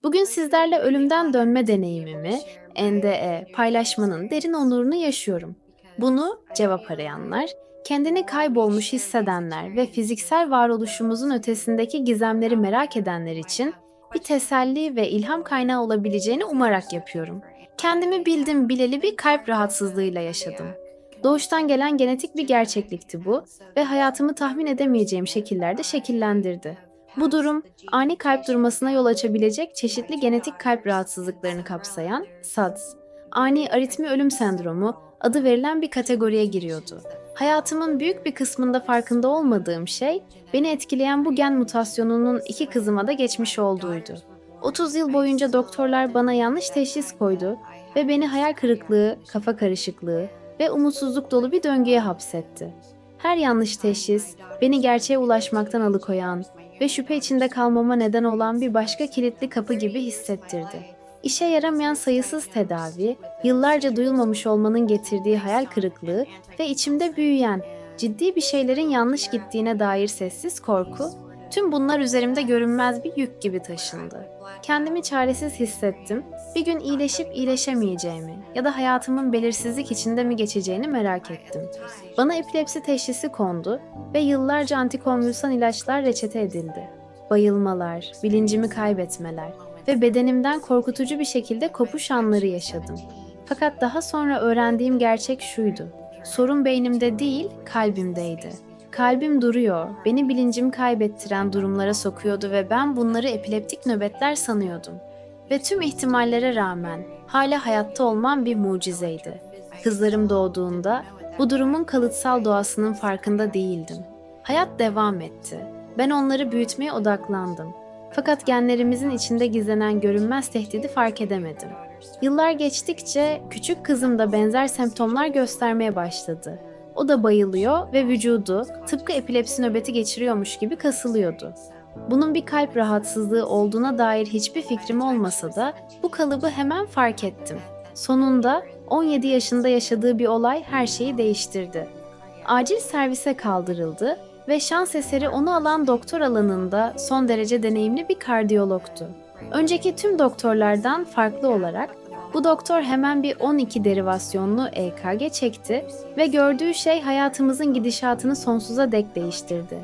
Bugün sizlerle ölümden dönme deneyimimi, NDE, paylaşmanın derin onurunu yaşıyorum. Bunu cevap arayanlar, kendini kaybolmuş hissedenler ve fiziksel varoluşumuzun ötesindeki gizemleri merak edenler için bir teselli ve ilham kaynağı olabileceğini umarak yapıyorum. Kendimi bildim bileli bir kalp rahatsızlığıyla yaşadım. Doğuştan gelen genetik bir gerçeklikti bu ve hayatımı tahmin edemeyeceğim şekillerde şekillendirdi. Bu durum, ani kalp durmasına yol açabilecek çeşitli genetik kalp rahatsızlıklarını kapsayan SADS, ani aritmi ölüm sendromu adı verilen bir kategoriye giriyordu. Hayatımın büyük bir kısmında farkında olmadığım şey, beni etkileyen bu gen mutasyonunun iki kızıma da geçmiş olduğuydu. 30 yıl boyunca doktorlar bana yanlış teşhis koydu ve beni hayal kırıklığı, kafa karışıklığı ve umutsuzluk dolu bir döngüye hapsetti. Her yanlış teşhis, beni gerçeğe ulaşmaktan alıkoyan ve şüphe içinde kalmama neden olan bir başka kilitli kapı gibi hissettirdi. İşe yaramayan sayısız tedavi, yıllarca duyulmamış olmanın getirdiği hayal kırıklığı ve içimde büyüyen, ciddi bir şeylerin yanlış gittiğine dair sessiz korku, tüm bunlar üzerimde görünmez bir yük gibi taşındı. Kendimi çaresiz hissettim, bir gün iyileşip iyileşemeyeceğimi ya da hayatımın belirsizlik içinde mi geçeceğini merak ettim. Bana epilepsi teşhisi kondu ve yıllarca antikonvülsan ilaçlar reçete edildi. Bayılmalar, bilincimi kaybetmeler ve bedenimden korkutucu bir şekilde kopuş anları yaşadım. Fakat daha sonra öğrendiğim gerçek şuydu. Sorun beynimde değil, kalbimdeydi. Kalbim duruyor, beni bilincimi kaybettiren durumlara sokuyordu ve ben bunları epileptik nöbetler sanıyordum. Ve tüm ihtimallere rağmen hala hayatta olmam bir mucizeydi. Kızlarım doğduğunda bu durumun kalıtsal doğasının farkında değildim. Hayat devam etti. Ben onları büyütmeye odaklandım. Fakat genlerimizin içinde gizlenen görünmez tehdidi fark edemedim. Yıllar geçtikçe küçük kızım da benzer semptomlar göstermeye başladı. O da bayılıyor ve vücudu tıpkı epilepsi nöbeti geçiriyormuş gibi kasılıyordu. Bunun bir kalp rahatsızlığı olduğuna dair hiçbir fikrim olmasa da bu kalıbı hemen fark ettim. Sonunda 17 yaşında yaşadığı bir olay her şeyi değiştirdi. Acil servise kaldırıldı ve şans eseri onu alan doktor alanında son derece deneyimli bir kardiyologtu. Önceki tüm doktorlardan farklı olarak bu doktor hemen bir 12 derivasyonlu EKG çekti ve gördüğü şey hayatımızın gidişatını sonsuza dek değiştirdi.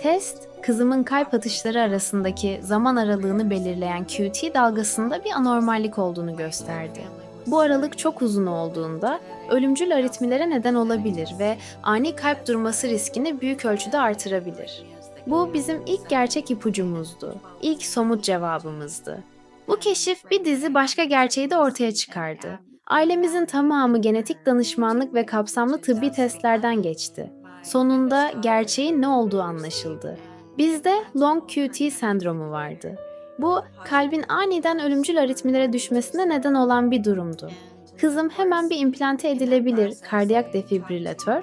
Test, kızımın kalp atışları arasındaki zaman aralığını belirleyen QT dalgasında bir anormallik olduğunu gösterdi. Bu aralık çok uzun olduğunda ölümcül aritmilere neden olabilir ve ani kalp durması riskini büyük ölçüde artırabilir. Bu bizim ilk gerçek ipucumuzdu, ilk somut cevabımızdı. Bu keşif bir dizi başka gerçeği de ortaya çıkardı. Ailemizin tamamı genetik danışmanlık ve kapsamlı tıbbi testlerden geçti. Sonunda gerçeğin ne olduğu anlaşıldı. Bizde long QT sendromu vardı. Bu, kalbin aniden ölümcül aritmilere düşmesine neden olan bir durumdu. Kızım hemen bir implante edilebilir kardiyak defibrilatör,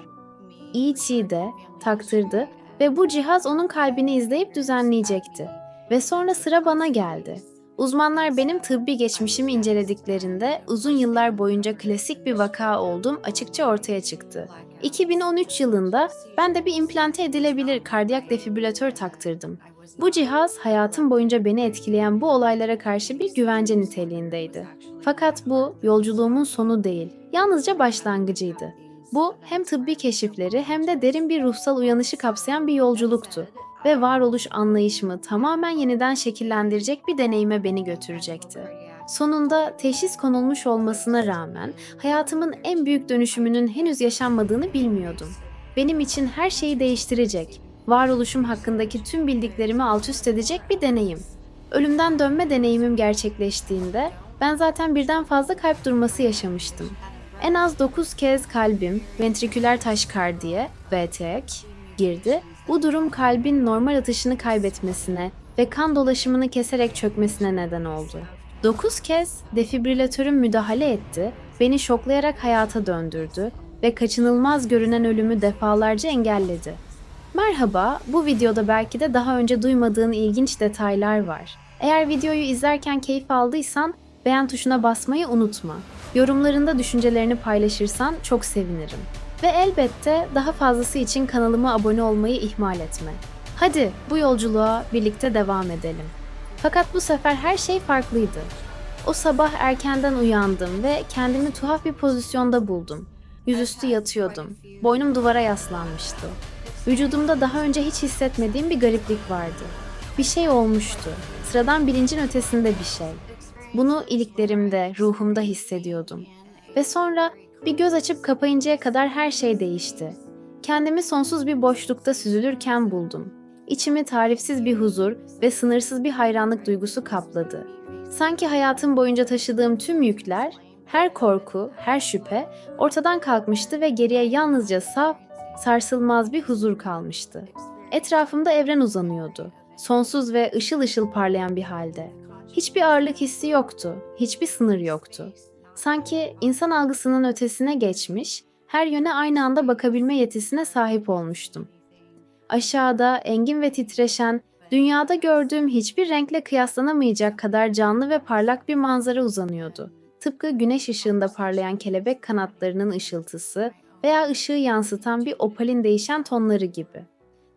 EEG'de taktırdı ve bu cihaz onun kalbini izleyip düzenleyecekti. Ve sonra sıra bana geldi. Uzmanlar benim tıbbi geçmişimi incelediklerinde uzun yıllar boyunca klasik bir vaka olduğum açıkça ortaya çıktı. 2013 yılında ben de bir implante edilebilir kardiyak defibrilatör taktırdım. Bu cihaz hayatım boyunca beni etkileyen bu olaylara karşı bir güvence niteliğindeydi. Fakat bu yolculuğumun sonu değil, yalnızca başlangıcıydı. Bu hem tıbbi keşifleri hem de derin bir ruhsal uyanışı kapsayan bir yolculuktu ve varoluş anlayışımı tamamen yeniden şekillendirecek bir deneyime beni götürecekti. Sonunda teşhis konulmuş olmasına rağmen hayatımın en büyük dönüşümünün henüz yaşanmadığını bilmiyordum. Benim için her şeyi değiştirecek, varoluşum hakkındaki tüm bildiklerimi alt-üst edecek bir deneyim. Ölümden dönme deneyimim gerçekleştiğinde ben zaten birden fazla kalp durması yaşamıştım. En az 9 kez kalbim ventriküler taşikardiye (VTK) girdi. Bu durum kalbin normal atışını kaybetmesine ve kan dolaşımını keserek çökmesine neden oldu. 9 kez defibrilatörüm müdahale etti, beni şoklayarak hayata döndürdü ve kaçınılmaz görünen ölümü defalarca engelledi. Merhaba, bu videoda belki de daha önce duymadığın ilginç detaylar var. Eğer videoyu izlerken keyif aldıysan beğen tuşuna basmayı unutma. Yorumlarında düşüncelerini paylaşırsan çok sevinirim. Ve elbette daha fazlası için kanalıma abone olmayı ihmal etme. Hadi bu yolculuğa birlikte devam edelim. Fakat bu sefer her şey farklıydı. O sabah erkenden uyandım ve kendimi tuhaf bir pozisyonda buldum. Yüzüstü yatıyordum. Boynum duvara yaslanmıştı. Vücudumda daha önce hiç hissetmediğim bir gariplik vardı. Bir şey olmuştu. Sıradan bilincin ötesinde bir şey. Bunu iliklerimde, ruhumda hissediyordum. Ve sonra bir göz açıp kapayıncaya kadar her şey değişti. Kendimi sonsuz bir boşlukta süzülürken buldum. İçimi tarifsiz bir huzur ve sınırsız bir hayranlık duygusu kapladı. Sanki hayatım boyunca taşıdığım tüm yükler, her korku, her şüphe ortadan kalkmıştı ve geriye yalnızca saf, sarsılmaz bir huzur kalmıştı. Etrafımda evren uzanıyordu. Sonsuz ve ışıl ışıl parlayan bir halde. Hiçbir ağırlık hissi yoktu, hiçbir sınır yoktu. Sanki insan algısının ötesine geçmiş, her yöne aynı anda bakabilme yetisine sahip olmuştum. Aşağıda engin ve titreşen, dünyada gördüğüm hiçbir renkle kıyaslanamayacak kadar canlı ve parlak bir manzara uzanıyordu. Tıpkı güneş ışığında parlayan kelebek kanatlarının ışıltısı veya ışığı yansıtan bir opalin değişen tonları gibi.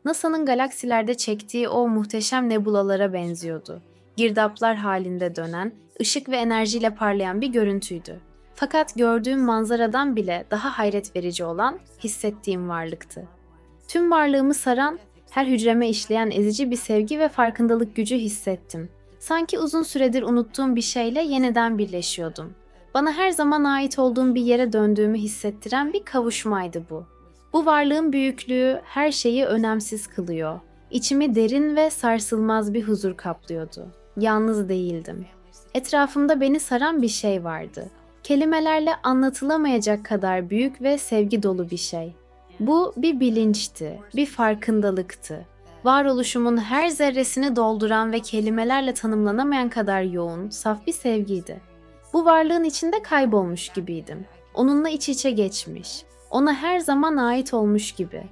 NASA'nın galaksilerde çektiği o muhteşem nebulalara benziyordu. Girdaplar halinde dönen, ışık ve enerjiyle parlayan bir görüntüydü. Fakat gördüğüm manzaradan bile daha hayret verici olan hissettiğim varlıktı. Tüm varlığımı saran, her hücreme işleyen ezici bir sevgi ve farkındalık gücü hissettim. Sanki uzun süredir unuttuğum bir şeyle yeniden birleşiyordum. Bana her zaman ait olduğum bir yere döndüğümü hissettiren bir kavuşmaydı bu. Bu varlığın büyüklüğü her şeyi önemsiz kılıyor. İçimi derin ve sarsılmaz bir huzur kaplıyordu. Yalnız değildim. Etrafımda beni saran bir şey vardı. Kelimelerle anlatılamayacak kadar büyük ve sevgi dolu bir şey. Bu bir bilinçti, bir farkındalıktı. Varoluşumun her zerresini dolduran ve kelimelerle tanımlanamayan kadar yoğun, saf bir sevgiydi. Bu varlığın içinde kaybolmuş gibiydim. Onunla iç içe geçmiş, ona her zaman ait olmuş gibi.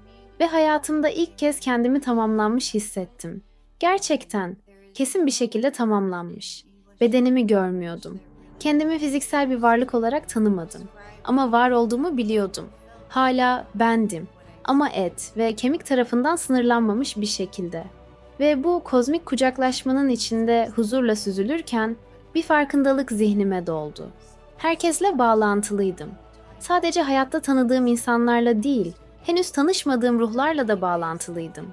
Ve hayatımda ilk kez kendimi tamamlanmış hissettim. Gerçekten, kesin bir şekilde tamamlanmış. Bedenimi görmüyordum. Kendimi fiziksel bir varlık olarak tanımadım. Ama var olduğumu biliyordum. Hala bendim ama et ve kemik tarafından sınırlanmamış bir şekilde. Ve bu kozmik kucaklaşmanın içinde huzurla süzülürken bir farkındalık zihnime doldu. Herkesle bağlantılıydım. Sadece hayatta tanıdığım insanlarla değil, henüz tanışmadığım ruhlarla da bağlantılıydım.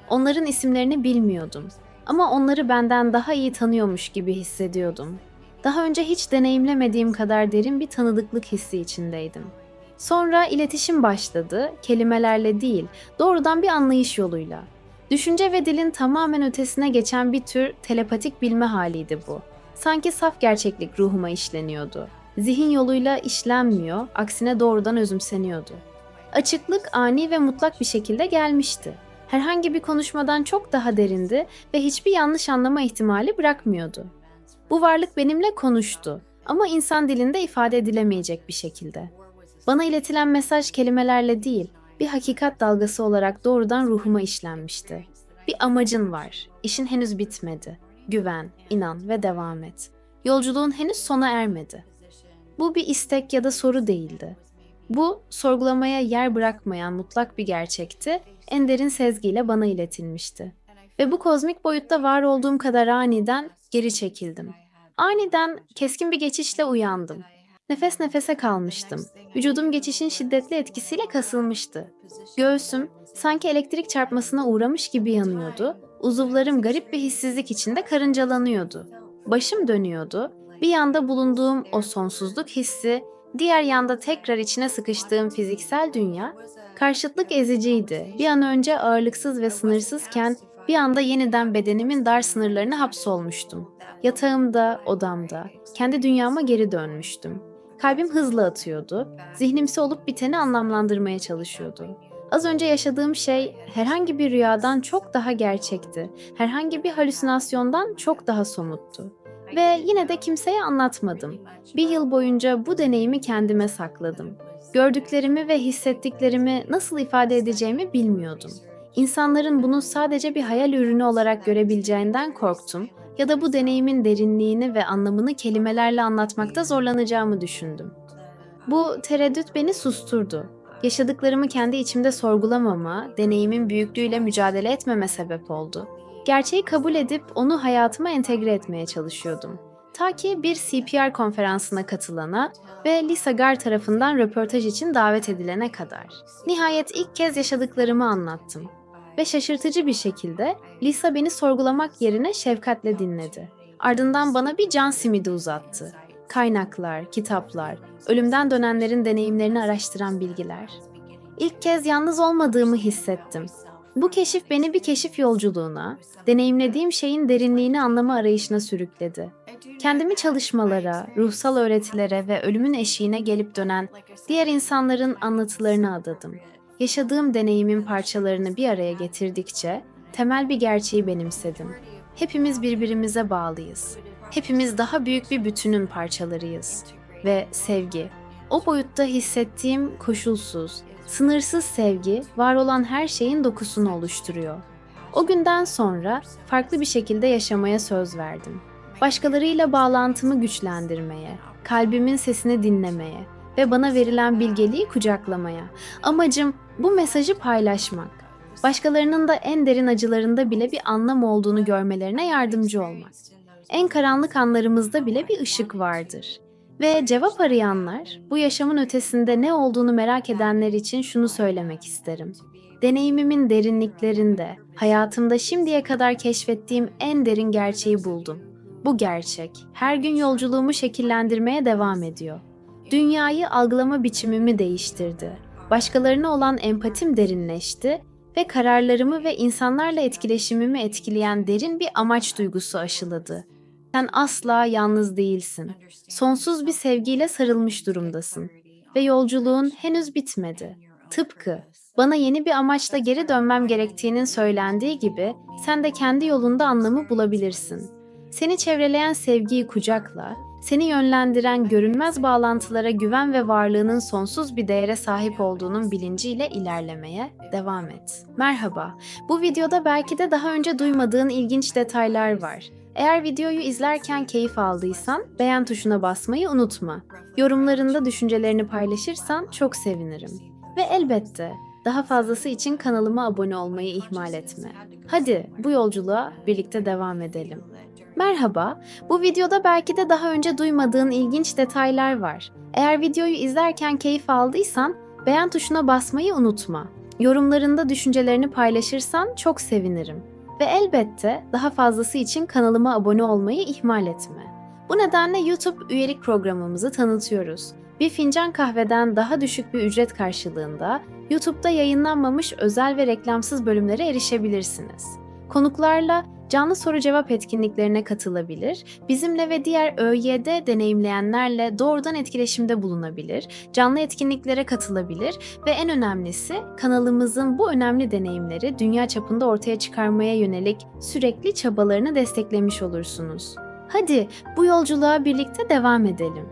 Onların isimlerini bilmiyordum ama onları benden daha iyi tanıyormuş gibi hissediyordum. Daha önce hiç deneyimlemediğim kadar derin bir tanıdıklık hissi içindeydim. Sonra iletişim başladı, kelimelerle değil, doğrudan bir anlayış yoluyla. Düşünce ve dilin tamamen ötesine geçen bir tür telepatik bilme haliydi bu. Sanki saf gerçeklik ruhuma işleniyordu. Zihin yoluyla işlenmiyor, aksine doğrudan özümseniyordu. Açıklık ani ve mutlak bir şekilde gelmişti. Herhangi bir konuşmadan çok daha derindi ve hiçbir yanlış anlama ihtimali bırakmıyordu. Bu varlık benimle konuştu ama insan dilinde ifade edilemeyecek bir şekilde. Bana iletilen mesaj kelimelerle değil, bir hakikat dalgası olarak doğrudan ruhuma işlenmişti. Bir amacın var, işin henüz bitmedi. Güven, inan ve devam et. Yolculuğun henüz sona ermedi. Bu bir istek ya da soru değildi. Bu, sorgulamaya yer bırakmayan mutlak bir gerçekti, en derin sezgiyle bana iletilmişti. Ve bu kozmik boyutta var olduğum kadar aniden geri çekildim. Aniden keskin bir geçişle uyandım. Nefes nefese kalmıştım. Vücudum geçişin şiddetli etkisiyle kasılmıştı. Göğsüm sanki elektrik çarpmasına uğramış gibi yanıyordu. Uzuvlarım garip bir hissizlik içinde karıncalanıyordu. Başım dönüyordu. Bir yanda bulunduğum o sonsuzluk hissi, diğer yanda tekrar içine sıkıştığım fiziksel dünya, karşıtlık eziciydi. Bir an önce ağırlıksız ve sınırsızken bir anda yeniden bedenimin dar sınırlarına hapsolmuştum. Yatağımda, odamda, kendi dünyama geri dönmüştüm. Kalbim hızlı atıyordu, zihnimse olup biteni anlamlandırmaya çalışıyordu. Az önce yaşadığım şey herhangi bir rüyadan çok daha gerçekti, herhangi bir halüsinasyondan çok daha somuttu. Ve yine de kimseye anlatmadım. Bir yıl boyunca bu deneyimi kendime sakladım. Gördüklerimi ve hissettiklerimi nasıl ifade edeceğimi bilmiyordum. İnsanların bunu sadece bir hayal ürünü olarak görebileceğinden korktum ya da bu deneyimin derinliğini ve anlamını kelimelerle anlatmakta zorlanacağımı düşündüm. Bu tereddüt beni susturdu. Yaşadıklarımı kendi içimde sorgulamama, deneyimin büyüklüğüyle mücadele etmeme sebep oldu. Gerçeği kabul edip onu hayatıma entegre etmeye çalışıyordum. Ta ki bir CPR konferansına katılana ve Lisa Gar tarafından röportaj için davet edilene kadar. Nihayet ilk kez yaşadıklarımı anlattım. Ve şaşırtıcı bir şekilde Lisa beni sorgulamak yerine şefkatle dinledi. Ardından bana bir can simidi uzattı. Kaynaklar, kitaplar, ölümden dönenlerin deneyimlerini araştıran bilgiler. İlk kez yalnız olmadığımı hissettim. Bu keşif beni bir keşif yolculuğuna, deneyimlediğim şeyin derinliğini anlama arayışına sürükledi. Kendimi çalışmalara, ruhsal öğretilere ve ölümün eşiğine gelip dönen diğer insanların anlatılarına adadım. Yaşadığım deneyimin parçalarını bir araya getirdikçe temel bir gerçeği benimsedim. Hepimiz birbirimize bağlıyız. Hepimiz daha büyük bir bütünün parçalarıyız. Ve sevgi, o boyutta hissettiğim koşulsuz, sınırsız sevgi, var olan her şeyin dokusunu oluşturuyor. O günden sonra farklı bir şekilde yaşamaya söz verdim. Başkalarıyla bağlantımı güçlendirmeye, kalbimin sesini dinlemeye ve bana verilen bilgeliği kucaklamaya. Amacım bu mesajı paylaşmak. Başkalarının da en derin acılarında bile bir anlam olduğunu görmelerine yardımcı olmak. En karanlık anlarımızda bile bir ışık vardır. Ve cevap arayanlar, bu yaşamın ötesinde ne olduğunu merak edenler için şunu söylemek isterim. Deneyimimin derinliklerinde, hayatımda şimdiye kadar keşfettiğim en derin gerçeği buldum. Bu gerçek, her gün yolculuğumu şekillendirmeye devam ediyor. Dünyayı algılama biçimimi değiştirdi. Başkalarına olan empatim derinleşti ve kararlarımı ve insanlarla etkileşimimi etkileyen derin bir amaç duygusu aşıladı. Sen asla yalnız değilsin. Sonsuz bir sevgiyle sarılmış durumdasın. Ve yolculuğun henüz bitmedi. Tıpkı bana yeni bir amaçla geri dönmem gerektiğinin söylendiği gibi sen de kendi yolunda anlamı bulabilirsin. Seni çevreleyen sevgiyi kucakla, seni yönlendiren görünmez bağlantılara güven ve varlığının sonsuz bir değere sahip olduğunun bilinciyle ilerlemeye devam et. Merhaba, bu videoda belki de daha önce duymadığın ilginç detaylar var. Eğer videoyu izlerken keyif aldıysan beğen tuşuna basmayı unutma. Yorumlarında düşüncelerini paylaşırsan çok sevinirim. Ve elbette daha fazlası için kanalıma abone olmayı ihmal etme. Hadi bu yolculuğa birlikte devam edelim. Merhaba, bu videoda belki de daha önce duymadığın ilginç detaylar var. Eğer videoyu izlerken keyif aldıysan beğen tuşuna basmayı unutma. Yorumlarında düşüncelerini paylaşırsan çok sevinirim. Ve elbette daha fazlası için kanalıma abone olmayı ihmal etme. Bu nedenle YouTube üyelik programımızı tanıtıyoruz. Bir fincan kahveden daha düşük bir ücret karşılığında YouTube'da yayınlanmamış özel ve reklamsız bölümlere erişebilirsiniz. Konuklarla canlı soru cevap etkinliklerine katılabilir, bizimle ve diğer ÖYD deneyimleyenlerle doğrudan etkileşimde bulunabilir, canlı etkinliklere katılabilir ve en önemlisi kanalımızın bu önemli deneyimleri dünya çapında ortaya çıkarmaya yönelik sürekli çabalarını desteklemiş olursunuz. Hadi bu yolculuğa birlikte devam edelim.